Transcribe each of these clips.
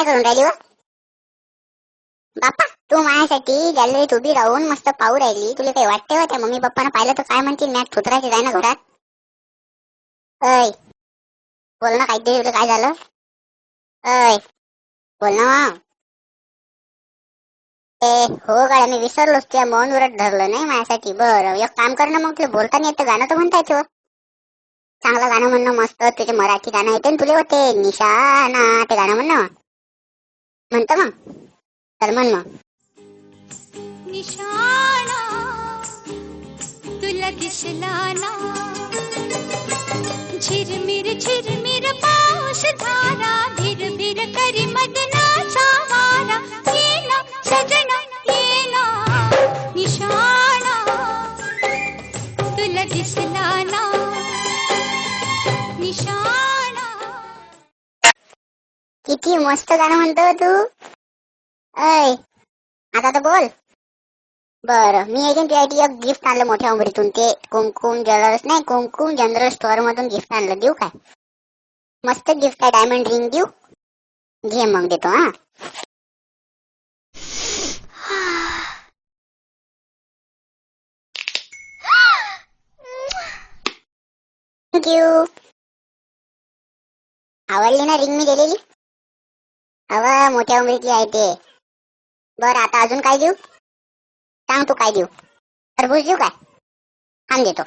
काय करून राहिली व बाप्पा? तू माझ्यासाठी गॅलरीत उभी राहून मस्त पाहू राहिली. तुला काही वाटते हो त्या मम्मी पप्पानं पाहिलं तर काय म्हणतील? मॅच थुतरायची जाय ना घरात. अय बोल ना काहीतरी. तुला काय झालं? अय बोल ना. ए हो गाड्या, मी विसरलोच. तुझ्या मौन व्रत धरलं नाही माझ्यासाठी. बरं एक काम कर ना मग, तुला बोलता नाही येतं, गाणं तर म्हणता येतं. चांगलं गाणं म्हणणं मस्त. तुझे मराठी गाणं येते ना तुला होते निशाना, ते गाणं म्हणणं म्हणतं मग. तर म्हण मग. निशाणा तुला दिसला ना, झिरमिर पाऊस धारा, भिर करी मदनाचा वारा, ये ना सजना ये ना. निशाणा तुला दिसला ना, निशाणा. किती मस्त गाणं म्हणतो तू. अय आता तर बोल. बरं मी ऐकून तुझ्यासाठी एक गिफ्ट आणलं मोठ्या उंबरीतून. ते कुमकुम ज्वेलर्स नाही, कुमकुम जनरल स्टोअर मधून गिफ्ट आणलं. देऊ काय? मस्त गिफ्ट आहे. डायमंड रिंग देऊ? घे मग, देतो. हा थँक्यू. आवडली ना रिंग मी दिलेली? हवा मोठ्या उंबरीतली आहे ते. बरं आता अजून काय देऊ? सांग तू काय देऊ? टरबूज देऊ काय? थांब देतो.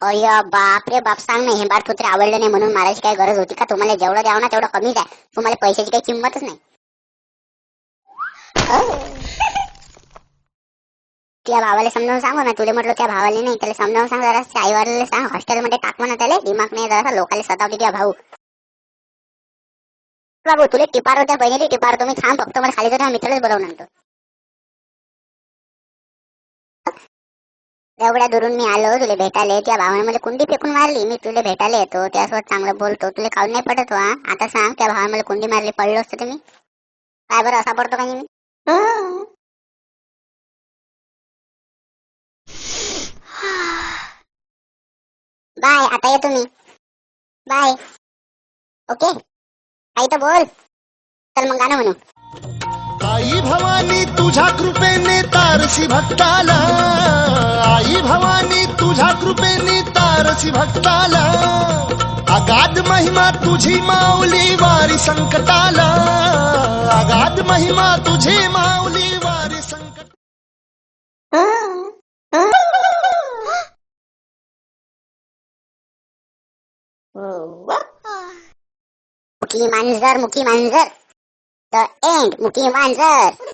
अय्या बाप रे बाप, सांग ना. हे बार तुला आवडलं नाही म्हणून मारायची काय गरज होती का? तुम्हाला जेवढं द्यावं ना तेवढं कमीच आहे. तुम्हाला पैशाची काही किंमतच नाही. त्या भावाला समजावून सांगू ना. तुला म्हटलं त्या भावाला नाही, त्याला समजावून सांग जरा. आईवडिलांना सांग हॉस्टेलमध्ये टाक म्हणा त्याला. दिमाग नाही जरा, लोकांना सतावते त्या भाऊ. बाबू तुला टिपार होत्या बहिणीला टिपार. तुम्ही थांब फक्त, मला खाली जाऊन मित्रालाच बोलावून आणतो. एवढ्या दुरून मी आलो तुला भेटायला. त्या भावाने मला कुंडी फेकून मारली. मी तुला भेटायला येतो त्यासोबत चांगलं बोलतो. तुला काऊन नाही पडत वा? आता सांग, त्या भावाने मला कुंडी मारली, पडलो असतं तुम्ही काय बरं असा पडतो का मी? बाय, आता येतो मी. बाय. ओके काही तर बोल. चल मग गाणं म्हणू. आई भवानी तुझ्या कृपेने तारसी भक्ताला, आई भवानी तुझ्या कृपेने तारसी भक्ताला, अगाध महिमा तुझी माऊली वारी संकटाला, अगाध महिमा तुझी माऊली वारी संकट. मुकी मांजर, मुकी मांजर. द एंड, मुकी मांजर.